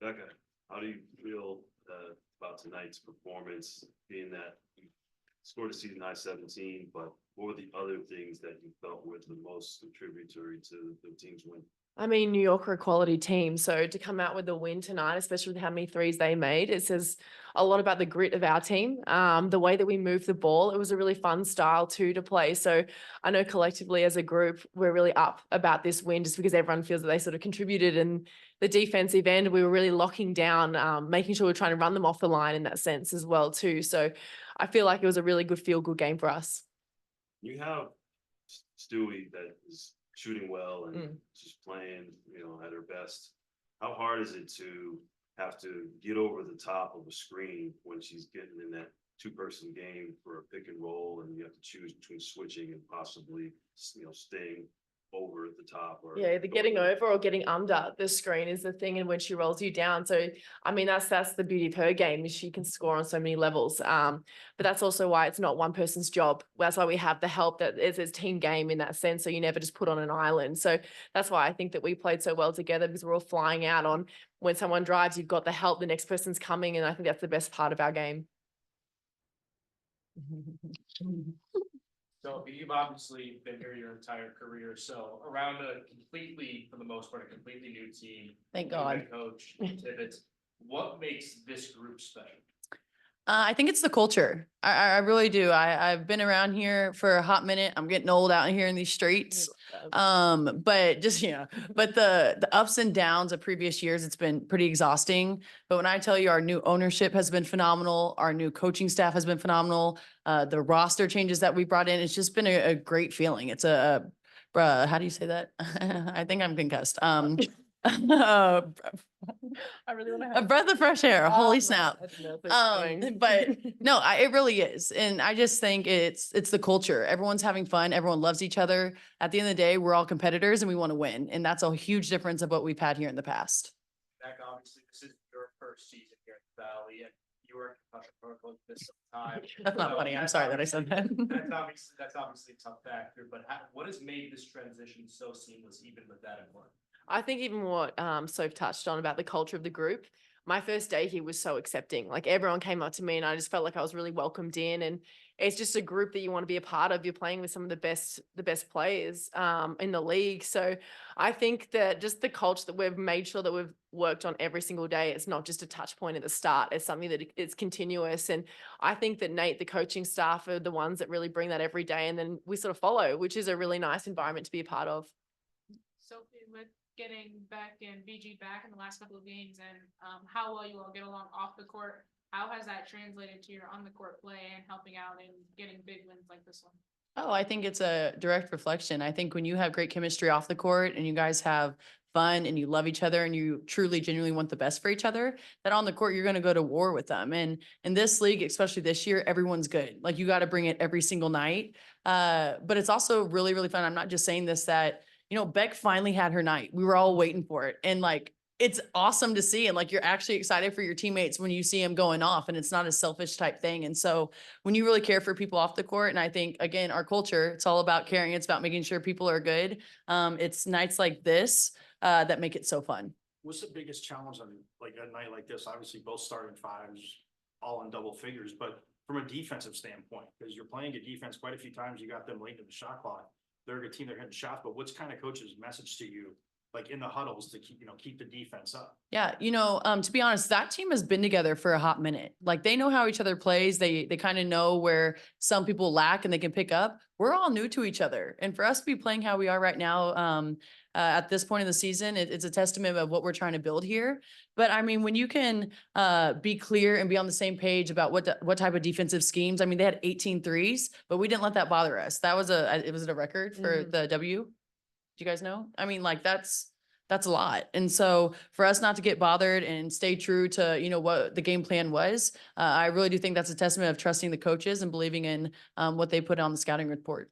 Becca, how do you feel about tonight's performance, being that you scored a season high 17, but what were the other things that you felt were the most contributory to the team's win? I mean, New York are a quality team. So to come out with a win tonight, especially with how many threes they made, it says a lot about the grit of our team. The way that we moved the ball, it was a really fun style too to play. So I know collectively as a group, we're really up about this win just because everyone feels that they sort of contributed. And the defensive end, we were really locking down, making sure we're trying to run them off the line in that sense as well too. So I feel like it was a really good feel-good game for us. You have Stewie that is shooting well and she's playing, at her best. How hard is it to have to get over the top of a screen when she's getting in that two-person game for a pick and roll, and you have to choose between switching and possibly, staying over at the top? Or yeah, either getting over or getting under the screen is the thing, and when she rolls you down. So I mean, that's the beauty of her game, is she can score on so many levels. But that's also why it's not one person's job. That's why we have the help, that it's a team game in that sense. So you never just put on an island. So that's why I think that we played so well together, because we're all flying out on when someone drives, you've got the help, the next person's coming. And I think that's the best part of our game. So you've obviously been here your entire career, so around for the most part, a completely new team. Thank God. Coach, Tibbetts, what makes this group special? I think it's the culture. I really do. I've been around here for a hot minute. I'm getting old out here in these streets. But just, but the ups and downs of previous years, it's been pretty exhausting. But when I tell you, our new ownership has been phenomenal. Our new coaching staff has been phenomenal. The roster changes that we brought in, it's just been a great feeling. It's how do you say that? I think I'm concussed. I really want to a breath of fresh air. Holy snap. But no, it really is. And I just think it's the culture. Everyone's having fun. Everyone loves each other. At the end of the day, we're all competitors and we want to win. And that's a huge difference of what we've had here in the past. Bec, obviously, this is your first season here at the Valley, and you were in concussion protocol this time. That's not funny. I'm sorry that I said that. That's obviously a tough factor, but what has made this transition so seamless, even with that in mind? I think even what Soph touched on about the culture of the group, my first day here was so accepting. Like, everyone came up to me and I just felt like I was really welcomed in, and it's just a group that you want to be a part of. You're playing with some of the best players in the league. So I think that just the culture that we've made sure that we've worked on every single day, it's not just a touch point at the start. It's something that it's continuous. And I think that Nate, the coaching staff, are the ones that really bring that every day. And then we sort of follow, which is a really nice environment to be a part of. Sophie, with getting Bec and BG back in the last couple of games, and how well you all get along off the court, how has that translated to your on the court play and helping out and getting big wins like this one? Oh, I think it's a direct reflection. I think when you have great chemistry off the court and you guys have fun and you love each other and you truly genuinely want the best for each other, that on the court you're going to go to war with them. And in this league, especially this year, everyone's good. Like, you got to bring it every single night. But it's also really, really fun. I'm not just saying this, that Bec finally had her night. We were all waiting for it. And it's awesome to see. And you're actually excited for your teammates when you see them going off, and it's not a selfish type thing. And so when you really care for people off the court, and I think, again, our culture, it's all about caring. It's about making sure people are good. It's nights like this that make it so fun. What's the biggest challenge on a night like this? Obviously both starting fives, all in double figures, but from a defensive standpoint, because you're playing a defense quite a few times, you got them late in the shot clock. They're a good team, they're hitting shots, but what's kind of coach's message to you, in the huddles, to keep the defense up? Yeah. To be honest, that team has been together for a hot minute. They know how each other plays. They kind of know where some people lack and they can pick up. We're all new to each other. And for us to be playing how we are right now, at this point in the season, it's a testament of what we're trying to build here. But I mean, when you can be clear and be on the same page about what type of defensive schemes, I mean, they had 18 threes, but we didn't let that bother us. That was it was a record for the W. Do you guys know? I mean, that's a lot. And so for us not to get bothered and stay true to, what the game plan was, I really do think that's a testament of trusting the coaches and believing in what they put on the scouting report.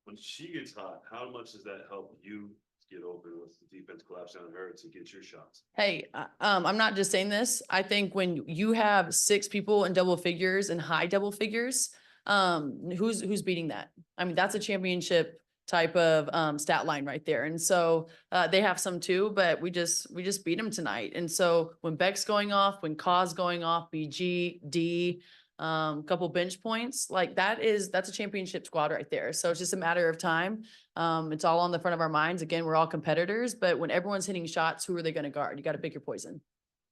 When she gets hot, how much does that help you get open with the defense collapsing on her to get your shots? Hey, I'm not just saying this. I think when you have 6 people in double figures and high double figures, who's beating that? I mean, that's a championship type of stat line right there. And so they have some too, but we just beat them tonight. And so when Bec's going off, when Kaw's going off, BG, D, couple bench points, like that's a championship squad right there. So it's just a matter of time. It's all on the front of our minds. Again, we're all competitors, but when everyone's hitting shots, who are they going to guard? You got to pick your poison.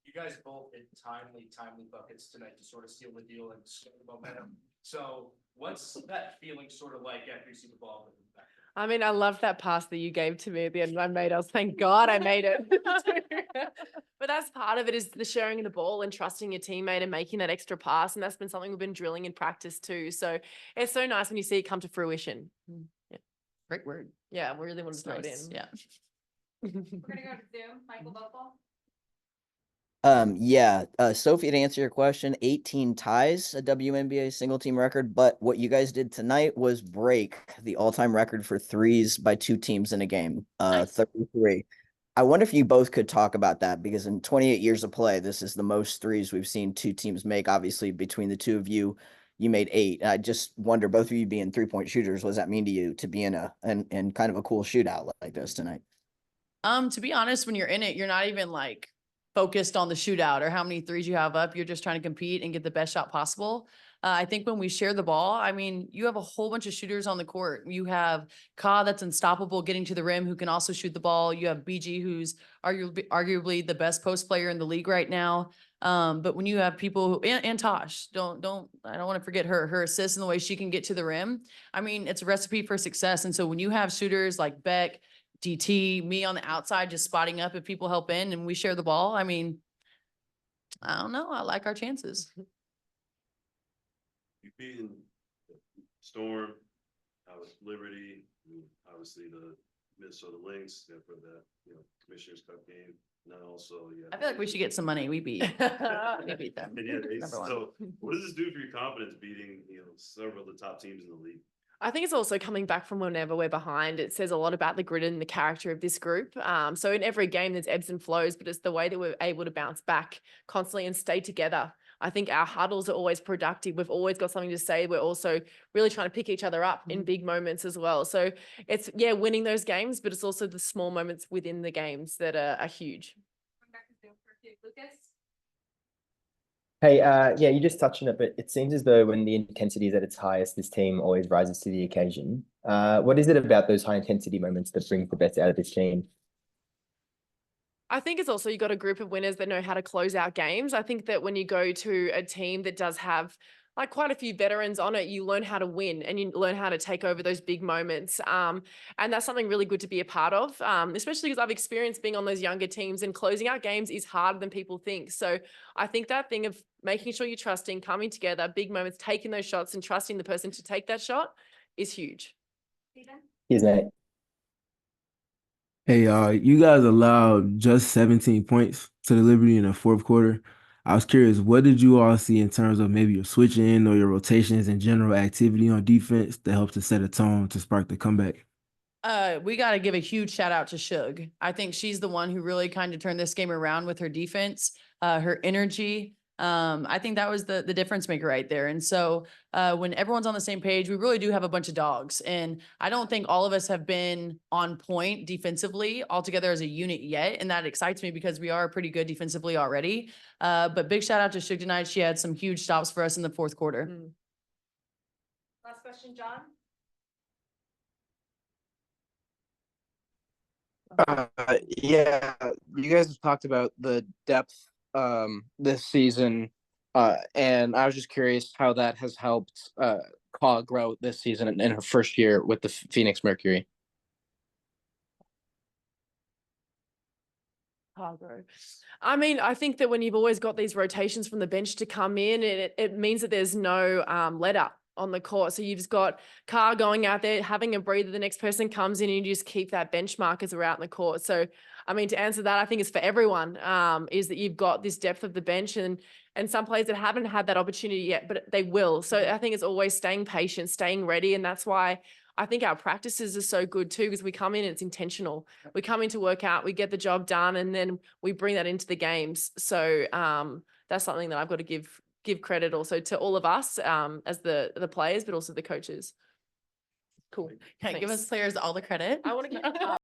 You guys both hit timely buckets tonight to sort of seal the deal and slow the momentum. So what's that feeling sort of like after you see the ball? I mean, I love that pass that you gave to me at the end. I made us. Thank God I made it. But that's part of it, is the sharing of the ball and trusting your teammate and making that extra pass. And that's been something we've been drilling in practice too. So it's so nice when you see it come to fruition. Yeah. Great word. Yeah, we really want to It's throw it nice. in. Yeah. We're gonna go to Zoom, Michael Buffalo. Sophie, to answer your question, 18 ties, a WNBA single team record, but what you guys did tonight was break the all-time record for threes by two teams in a game, Nice. 33. I wonder if you both could talk about that, because in 28 years of play, this is the most threes we've seen two teams make. Obviously, between the two of you, you made 8. I just wonder, both of you being 3-point shooters, what does that mean to you to be in in kind of a cool shootout like this tonight? To be honest, when you're in it, you're not even like focused on the shootout or how many threes you have up. You're just trying to compete and get the best shot possible. I think when we share the ball, I mean, you have a whole bunch of shooters on the court. You have Ka that's unstoppable getting to the rim, who can also shoot the ball. You have BG, who's arguably the best post player in the league right now. But when you have people and Tosh, I don't want to forget her assists and the way she can get to the rim. I mean, it's a recipe for success. And so when you have shooters like Bec, DT, me on the outside, just spotting up if people help in and we share the ball, I mean, I don't know. I like our chances. You've beaten Storm, Liberty, and obviously the Minnesota Lynx for that, Commissioner's Cup game. And then also, I feel like we should get some money. We beat we beat them. And yeah, Number one. so what does this do for your confidence, beating several of the top teams in the league? I think it's also coming back from whenever we're behind. It says a lot about the grit and the character of this group. So in every game, there's ebbs and flows, but it's the way that we're able to bounce back constantly and stay together. I think our huddles are always productive. We've always got something to say. We're also really trying to pick each other up in big moments as well. So it's, winning those games, but it's also the small moments within the games that are huge. Back to Zoom for Lucas. Hey, yeah, you just touched on it, but it seems as though when the intensity is at its highest, this team always rises to the occasion. What is it about those high intensity moments that brings the best out of this team? I think it's also, you got a group of winners that know how to close out games. I think that when you go to a team that does have like quite a few veterans on it, you learn how to win and you learn how to take over those big moments. And that's something really good to be a part of, especially because I've experienced being on those younger teams, and closing out games is harder than people think. So I think that thing of making sure you're trusting, coming together, big moments, taking those shots and trusting the person to take that shot is huge. Steven? Here's Nate. Hey, you guys allowed just 17 points to the Liberty in the fourth quarter. I was curious, what did you all see in terms of maybe your switching or your rotations and general activity on defense that helped to set a tone to spark the comeback? We got to give a huge shout out to Shug. I think she's the one who really kind of turned this game around with her defense, her energy. I think that was the difference maker right there. And so when everyone's on the same page, we really do have a bunch of dogs. And I don't think all of us have been on point defensively all together as a unit yet. And that excites me because we are pretty good defensively already. But big shout out to Shug tonight. She had some huge stops for us in the fourth quarter. Last question, John. Yeah, you guys have talked about the depth this season, and I was just curious how that has helped Ka grow this season in her first year with the Phoenix Mercury. I mean, I think that when you've always got these rotations from the bench to come in, it means that there's no let up on the court. So you've just got Ka going out there, having a breather, the next person comes in and you just keep that benchmark as we're out in the court. So, I mean, to answer that, I think it's for everyone, is that you've got this depth of the bench and some players that haven't had that opportunity yet, but they will. So I think it's always staying patient, staying ready. And that's why I think our practices are so good too, because we come in and it's intentional. We come in to work out, we get the job done, and then we bring that into the games. So that's something that I've got to give credit also to all of us as the players, but also the coaches. Cool. Yeah, give Thanks. us players all the credit. I want to give